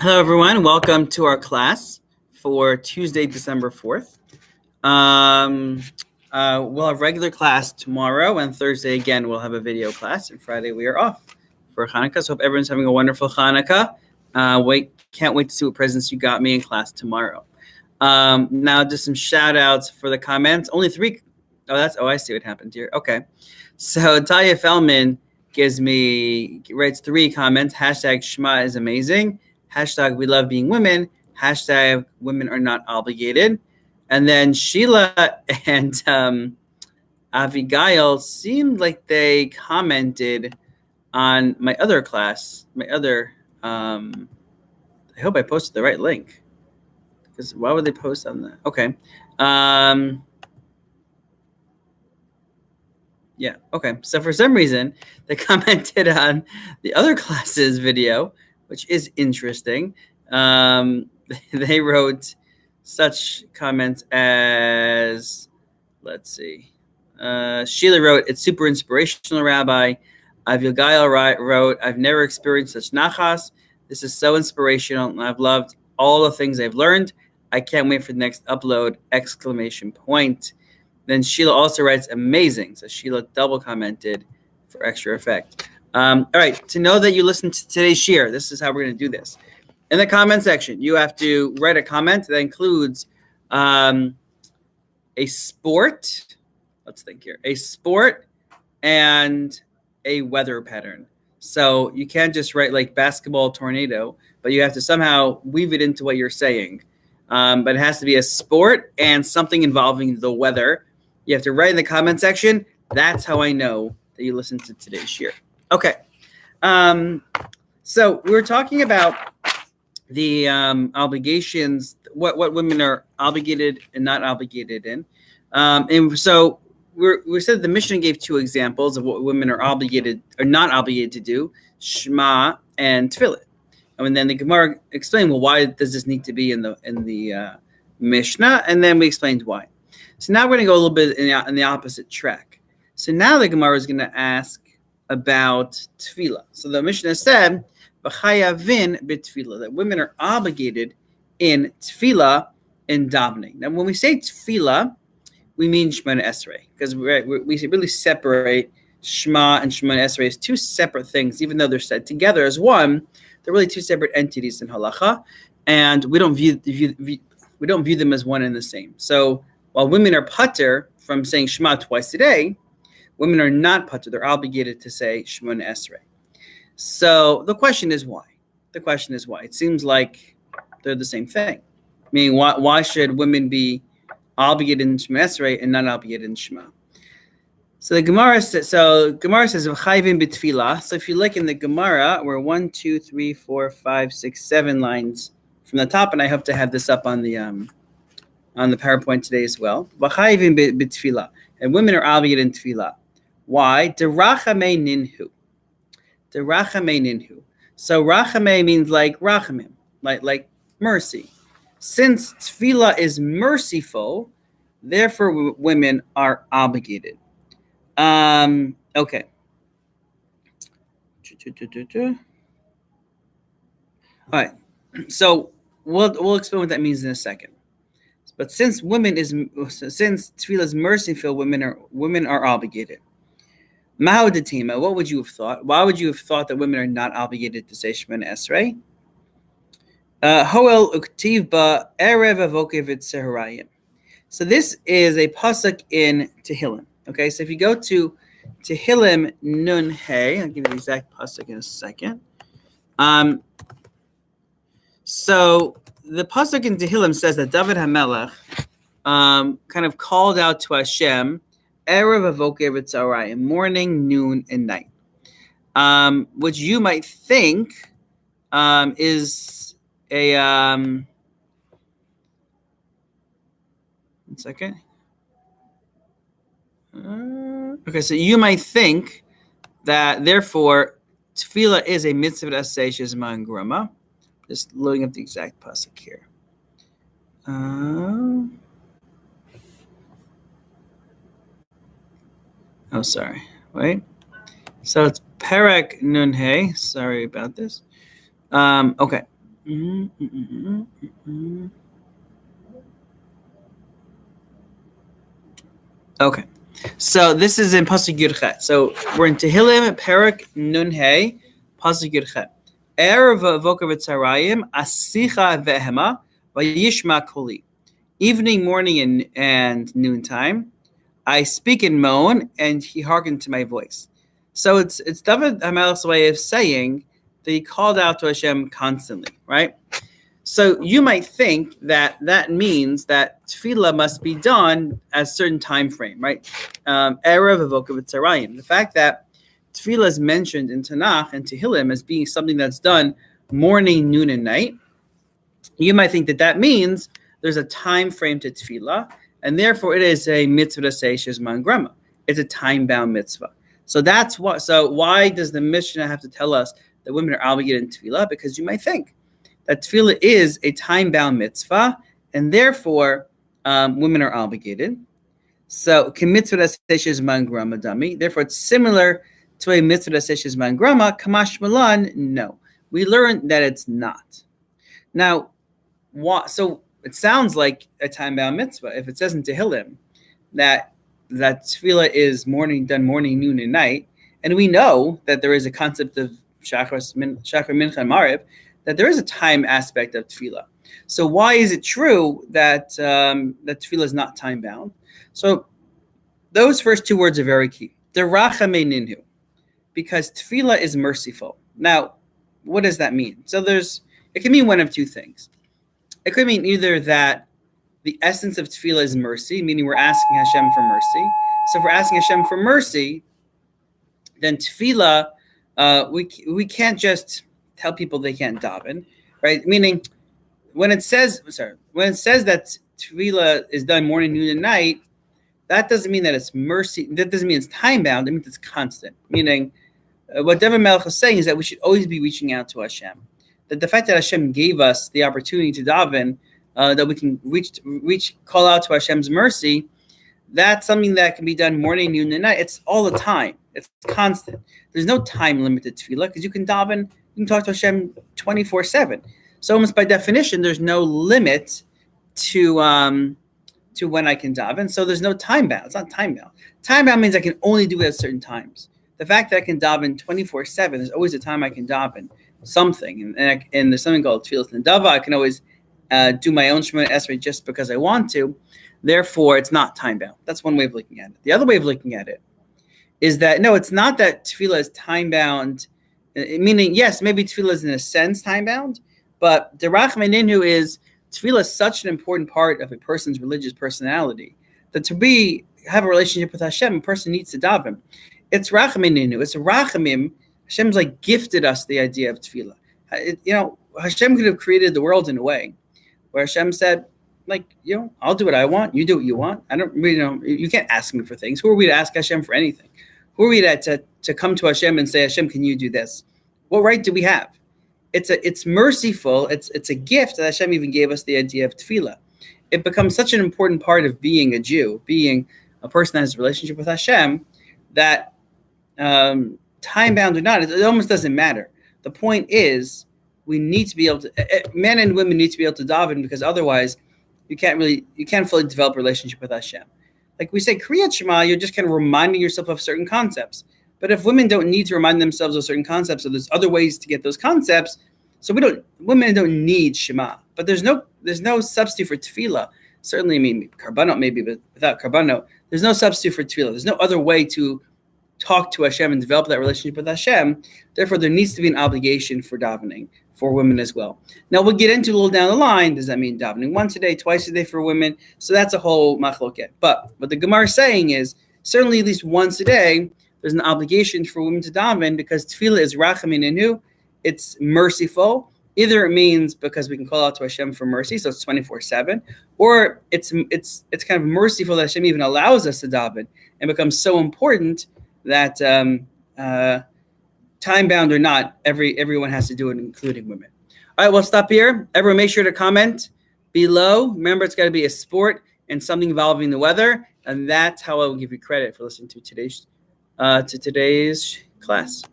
Hello, everyone. Welcome to our class for Tuesday, December 4th. Um, we'll have regular class tomorrow, and Thursday, again, we'll have a video class, and Friday, we are off for Hanukkah. So, hope everyone's having a wonderful Hanukkah. Can't wait to see what presents you got me in class tomorrow. Now, just some shout outs for the comments. Only three. I see what happened here. Okay. So, Talia Feldman writes three comments. Hashtag Shema is amazing. Hashtag we love being women. Hashtag women are not obligated. And then Sheila and Abigail seemed like they commented on my other class. I hope I posted the right link. Because why would they post on that? Okay. Yeah, okay. So for some reason, they commented on the other class's video, which is interesting. They wrote such comments as, let's see. Sheila wrote, "It's super inspirational, Rabbi." Avigail wrote, "I've never experienced such nachas. This is so inspirational, and I've loved all the things I've learned. I can't wait for the next upload! Exclamation point." Then Sheila also writes, "Amazing." So Sheila double commented for extra effect. All right, to know that you listened to today's shir, this is how we're going to do this. In the comment section, you have to write a comment that includes a sport. Let's think here. A sport and a weather pattern. So you can't just write like basketball tornado, but you have to somehow weave it into what you're saying. But it has to be a sport and something involving the weather. You have to write in the comment section. That's how I know that you listened to today's shir. Okay. So we were talking about the obligations, what women are obligated and not obligated in. And so we said the Mishnah gave two examples of what women are obligated or not obligated to do, Shema and Tefillah. And then the Gemara explained, well, why does this need to be in the Mishnah? And then we explained why. So now we're going to go a little bit in the opposite track. So now the Gemara is going to ask about Tefillah. So the Mishnah said, "V'chayavin b'Tefillah," that women are obligated in Tefillah and davening. Now, when we say Tefillah, we mean Shemona Esrei, because we really separate Shema and Shemona Esrei as two separate things, even though they're said together as one. They're really two separate entities in halacha, and we don't view them as one and the same. So while women are pater from saying Shema twice a day, women are not pater. They're obligated to say Shemona Esrei. So the question is why? It seems like they're the same thing. Meaning, why should women be obligated in Shemona Esrei and not obligated in Shema? So the Gemara says, "V'chayvim b'tefillah." So if you look in the Gemara, we're 1, 2, 3, 4, 5, 6, 7 lines from the top, and I hope to have this up on the PowerPoint today as well. V'chayvim b'tefillah, and women are obligated in tefillah. Why? Derachamei ninhu. So rachamei means like rachamim, like mercy. Since tefillah is merciful, therefore women are obligated. Okay. All right. So we'll explain what that means in a second. But since tefillah is merciful, women are obligated. Mahudatima, what would you have thought? Why would you have thought that women are not obligated to say Shemona Esrei? Hoel uktiv ba erev avokev etzeharayim. So this is a pasuk in Tehillim. Okay, so if you go to Tehillim Nun Hey, I'll give you the exact pasuk in a second. So the pasuk in Tehillim says that David HaMelech kind of called out to Hashem, Erev avokev etzeharayim, morning, noon, and night, which you might think is a one second. Okay, so you might think that therefore tefillah is a mitzvah aseh shezman and grama. Just loading up the exact pasuk here. Sorry. Wait. So it's Perek Nun Hey. Sorry about this. Okay. Okay. So this is in Pasuk Yud Chet. So we're in Tehillim, Perak Nun Hey, Pasuk Yud Chet. Erev Voker V'Tzarayim, Asicha Vehema, Vayishma Koli. Evening, morning, and noontime, I speak and moan, and he hearkened to my voice. So it's David HaMelech's way of saying that he called out to Hashem constantly, right? So you might think that that means that tefillah must be done at a certain time frame, right? Erev Avoka V'Tzarayim. The fact that tefillah is mentioned in Tanakh and Tehillim as being something that's done morning, noon, and night, you might think that that means there's a time frame to tefillah, and therefore it is a mitzvah to say shezman grama. It's a time-bound mitzvah. So that's what. So why does the Mishnah have to tell us that women are obligated in tefillah? Because you might think that tefillah is a time-bound mitzvah, and therefore women are obligated. So, mitzvah seshes man grama dami. Therefore, it's similar to a mitzvah seshes man grama. Kamash malan, no. We learned that it's not. Now, so it sounds like a time-bound mitzvah. If it says in Tehillim that tefillah is done morning, noon, and night, and we know that there is a concept of shachar, mincha, and mariv, that there is a time aspect of tefillah. So why is it true that that tefillah is not time bound? So those first two words are very key. Derachamei ninhu, because tefillah is merciful. Now, what does that mean? So it can mean one of two things. It could mean either that the essence of tefillah is mercy, meaning we're asking Hashem for mercy. So if we're asking Hashem for mercy, then tefillah, we can't just tell people they can't daven, right? Meaning, when it says that tefillah is done morning, noon, and night, that doesn't mean that it's mercy. That doesn't mean it's time bound. It means it's constant. Meaning, what David Melech is saying is that we should always be reaching out to Hashem. That the fact that Hashem gave us the opportunity to daven, that we can call out to Hashem's mercy, that's something that can be done morning, noon, and night. It's all the time. It's constant. There's no time limit to tefillah because you can daven. You can talk to Hashem 24/7. So almost by definition, there's no limit to when I can daven. So there's no time bound. It's not time bound. Time bound means I can only do it at certain times. The fact that I can daven 24/7, there's always a time I can daven something. And there's something called tefillah nedava. I can always do my own Shemona Esrei just because I want to. Therefore, it's not time bound. That's one way of looking at it. The other way of looking at it is that, no, it's not that tefillah is time bound. Meaning, yes, maybe tefillah is in a sense time-bound, but derach meninu is tefillah is such an important part of a person's religious personality that to have a relationship with Hashem, a person needs to daven. It's rachaminu. It's rachamim. Hashem's like gifted us the idea of tefillah. Hashem could have created the world in a way where Hashem said, I'll do what I want. You do what you want. I don't really know. You can't ask me for things. Who are we to ask Hashem for anything? Who are we to come to Hashem and say, Hashem, can you do this? What right do we have? It's merciful. It's a gift that Hashem even gave us the idea of tefillah. It becomes such an important part of being a Jew, being a person that has a relationship with Hashem, that time bound or not, it almost doesn't matter. The point is, we need to be able to, men and women need to be able to daven, because otherwise you can't fully develop a relationship with Hashem. Like we say, Kriyat Shema, you're just kind of reminding yourself of certain concepts. But if women don't need to remind themselves of certain concepts, so there's other ways to get those concepts. So women don't need Shema. But there's no substitute for tefillah. Certainly, karbanot maybe, but without karbanot, there's no substitute for tefillah. There's no other way to talk to Hashem and develop that relationship with Hashem. Therefore, there needs to be an obligation for davening for women as well. Now, we'll get into a little down the line. Does that mean davening once a day, twice a day for women? So that's a whole machloket. But what the Gemara is saying is, certainly at least once a day, there's an obligation for women to daven, because tefillah is rachamin enu. It's merciful. Either it means because we can call out to Hashem for mercy, so it's 24/7, or it's kind of merciful that Hashem even allows us to daven and becomes so important that time bound or not, everyone has to do it, including women. All right, we'll stop here. Everyone, make sure to comment below. Remember, it's got to be a sport and something involving the weather, and that's how I will give you credit for listening to today's class.